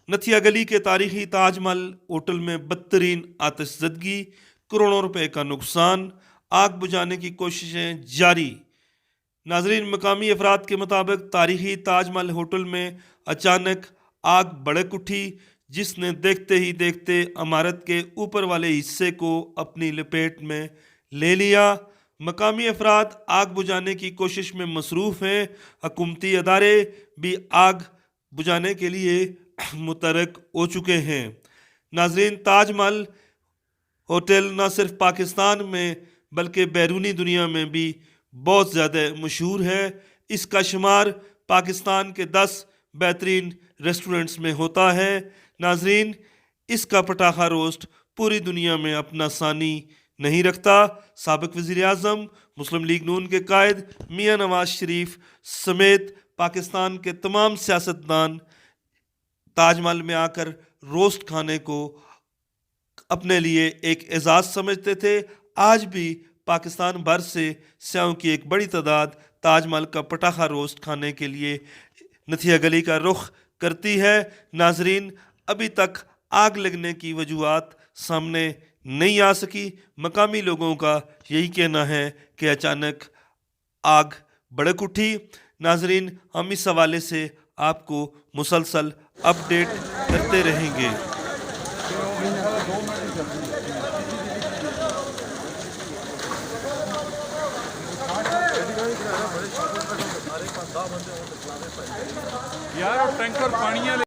نتھیا گلی کے تاریخی تاج محل ہوٹل میں بدترین آتش زدگی، کروڑوں روپے کا نقصان، آگ بجھانے کی کوششیں جاری۔ ناظرین، مقامی افراد کے مطابق تاریخی تاج محل ہوٹل میں اچانک آگ بھڑک اٹھی، جس نے دیکھتے ہی دیکھتے عمارت کے اوپر والے حصے کو اپنی لپیٹ میں لے لیا۔ مقامی افراد آگ بجھانے کی کوشش میں مصروف ہیں، حکومتی ادارے بھی آگ بجھانے کے لیے متحرک ہو چکے ہیں۔ ناظرین، تاج محل ہوٹل نہ صرف پاکستان میں بلکہ بیرونی دنیا میں بھی بہت زیادہ مشہور ہے۔ اس کا شمار پاکستان کے 10 بہترین ریسٹورنٹس میں ہوتا ہے۔ ناظرین، اس کا پٹاخہ روسٹ پوری دنیا میں اپنا ثانی نہیں رکھتا۔ سابق وزیر اعظم مسلم لیگ نون کے قائد میاں نواز شریف سمیت پاکستان کے تمام سیاستدان تاج محل میں آ کر روسٹ کھانے کو اپنے لیے ایک اعزاز سمجھتے تھے۔ آج بھی پاکستان بھر سے سیاحوں کی ایک بڑی تعداد تاج محل کا پٹاخہ روسٹ کھانے کے لیے نتھیا گلی کا رخ کرتی ہے۔ ناظرین، ابھی تک آگ لگنے کی وجوہات سامنے نہیں آ سکی۔ مقامی لوگوں کا یہی کہنا ہے کہ اچانک آگ بھڑک اٹھی۔ ناظرین، ہم اس حوالے سے آپ کو مسلسل اپڈیٹ کرتے رہیں گے۔ یار ٹینکر پانی